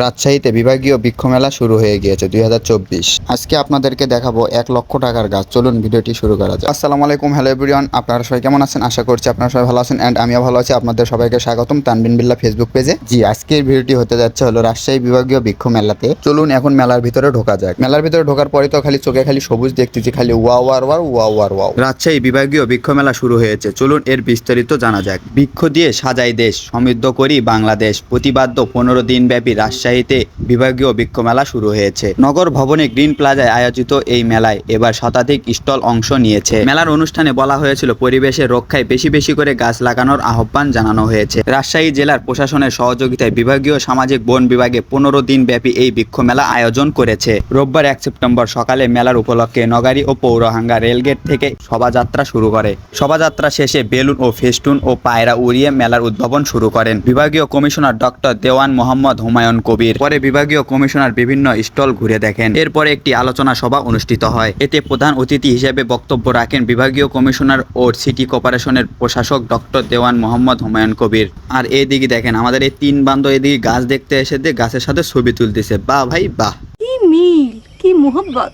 রাজশাহীতে বিভাগীয় বৃক্ষ মেলা শুরু হয়ে গিয়েছে 2024। আজকে আপনাদেরকে দেখাবো 1,00,000 টাকার গাছ। চলুন ভিডিওটি শুরু করা যাক। আসসালামু আলাইকুম, হ্যালো এভরিওয়ান, আপনারা সবাই কেমন আছেন? আশা করছি আপনারা সবাই ভালো আছেন অ্যান্ড আমিও ভালো আছি। আপনাদের সবাইকে স্বাগতম তানবিন বিল্লাহ ফেসবুক পেজে। জি, আজকের ভিডিওটি হতে যাচ্ছে হলো রাজশাহী বিভাগীয় বৃক্ষ মেলাতে। চলুন এখন মেলার ভিতরে ঢোকা যাক। মেলার ভিতরে ঢোকার পরে তো খালি চোখে খালি সবুজ দেখতেছি, খালি ওয়াও আর ওয়াও ওয়াও আর ওয়াও। রাজশাহী বিভাগীয় বৃক্ষ মেলা শুরু হয়েছে, চলুন এর বিস্তারিত জানা যাক। বৃক্ষ দিয়ে সাজাই দেশ, সমৃদ্ধ করি বাংলাদেশ প্রতিপাদ্য 15 দিন ব্যাপী রাজশাহীতে বিভাগীয় বৃক্ষ মেলা শুরু হয়েছে। নগর ভবনে গ্রিন প্লাজায় আয়োজিত এই মেলায় এবার শতাধিক স্টল অংশ নিয়েছে। মেলার অনুষ্ঠানে বলা হয়েছিল পরিবেশের রক্ষায় বেশি বেশি করে গাছ লাগানোর আহ্বান জানানো হয়েছে। রাজশাহী জেলার প্রশাসনের সহযোগিতায় বিভাগীয় সামাজিক বন বিভাগে 15 দিন ব্যাপী এই বৃক্ষ মেলা আয়োজন করেছে। রোববার 1 সেপ্টেম্বর সকালে মেলার উপলক্ষে নগারী ও পৌরহাঙ্গা রেলগেট থেকে শোভাযাত্রা শুরু করে। শোভাযাত্রা শেষে বেলুন ও ফেস্টুন ও পায়রা উড়িয়ে মেলার উদ্ভাবন শুরু করেন বিভাগীয় কমিশনার ডক্টর দেওয়ান মোহাম্মদ হুমায়ুন কবির। পরে বিভাগীয় কমিশনার বিভিন্ন স্টল ঘুরে দেখেন। এরপরে একটি আলোচনা সভা অনুষ্ঠিত হয়। এতে প্রধান অতিথি হিসেবে বক্তব্য রাখেন বিভাগীয় কমিশনার ও সিটি কর্পোরেশনের প্রশাসক ডক্টর দেওয়ান মোহাম্মদ হুমায়ুন কবির। আর এইদিকে দেখেন আমাদের এই তিন বান্ধব এদিকে গাছ দেখতে এসে গাছের সাথে ছবি তুলতেছে। বাহ ভাই বাহ, কি মিল, কি মোহব্বত।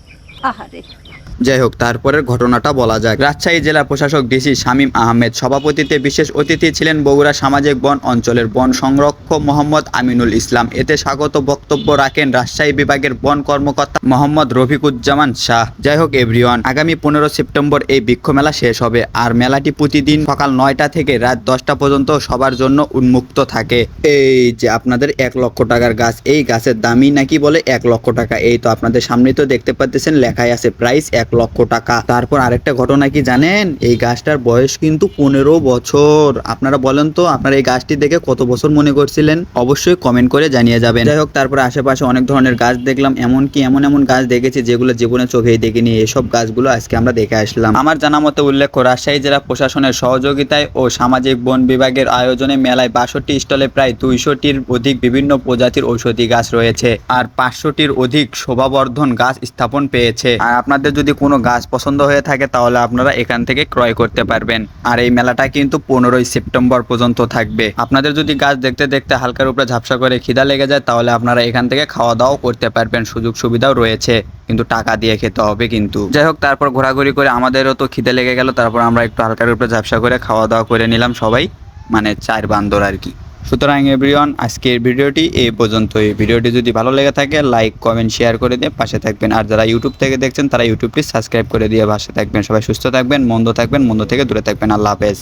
আহারে। যাই হোক, তারপরের ঘটনাটা বলা যাক। রাজশাহী জেলা প্রশাসক ডিসি শামীম আহমেদ সভাপতিত্বে বিশেষ অতিথি ছিলেন বগুড়া সামাজিক বন অঞ্চলের বন সংরক্ষক মোহাম্মদ আমিনুল ইসলাম। এতে স্বাগত বক্তব্য রাখেন রাজশাহী বিভাগের বন কর্মকর্তা মোহাম্মদ রফিকুজ্জামান শাহ। যাই হোক এভরিওয়ান, আগামী 15 সেপ্টেম্বর এই বৃক্ষ মেলা শেষ হবে। আর মেলাটি প্রতিদিন সকাল 9টা থেকে রাত 10টা পর্যন্ত সবার জন্য উন্মুক্ত থাকে। এই যে আপনাদের 1,00,000 টাকার গাছ, এই গাছের দামই নাকি বলে 1,00,000 টাকা। এই তো আপনাদের সামনেই তো দেখতে পাচ্ছেন, লেখাই আছে প্রাইস 1,00,000 টাকা। তারপর আরেকটা ঘটনা কি জানেন, এই গাছটার বয়স কিন্তু 15 বছর। আপনারা বলেন তো, আপনারা এই গাছটি দেখে কত বছর মনে করছিলেন? অবশ্যই কমেন্ট করে জানিয়ে যাবেন। যাই হোক, তারপরে আশেপাশে অনেক ধরনের গাছ দেখলাম, এমনকি এমন গাছ দেখেছি যেগুলো জীবনে চোখেই দেখিনি। এসব গাছগুলো আজকে আমরা দেখে আসলাম। আমার জানা মতে উল্লেখ্য, রাজশাহী জেলা প্রশাসনের সহযোগিতায় ও সামাজিক বন বিভাগের আয়োজনে মেলায় 62 স্টলে প্রায় 200টির অধিক বিভিন্ন প্রজাতির ঔষধি গাছ রয়েছে আর 500টির অধিক শোভাবর্ধন গাছ স্থাপন পেয়েছে। আর আপনাদের যদি কোনো গাছ পছন্দ হয়ে থাকে তাহলে আপনারা এখান থেকে ক্রয় করতে পারবেন। আর এই মেলাটা কিন্তু 15 সেপ্টেম্বর পর্যন্ত থাকবে। আপনাদের যদি গাছ দেখতে দেখতে হালকার উপরে ঝাপসা করে খিদা লেগে যায় তাহলে আপনারা এখান থেকে খাওয়া দাওয়াও করতে পারবেন, সুযোগ সুবিধাও রয়েছে, কিন্তু টাকা দিয়ে খেতে হবে কিন্তু। যাই হোক, তারপর ঘোরাঘুরি করে আমাদেরও তো খিদে লেগে গেল। তারপর আমরা একটু হালকার উপরে ঝাপসা করে খাওয়া দাওয়া করে নিলাম সবাই, মানে 4 বান্দর আর কি। সুতরাং এভরিওয়ান, আজকের ভিডিওটি এই পর্যন্তই। ভিডিওটি যদি ভালো লেগে থাকে লাইক কমেন্ট শেয়ার করে দিয়ে পাশে থাকবেন। আর যারা ইউটিউব থেকে দেখছেন তারা ইউটিউবটি সাবস্ক্রাইব করে দিয়ে পাশে থাকবেন। সবাই সুস্থ থাকবেন, মন্দ থেকে দূরে থাকবেন। আল্লাহ হাফেজ।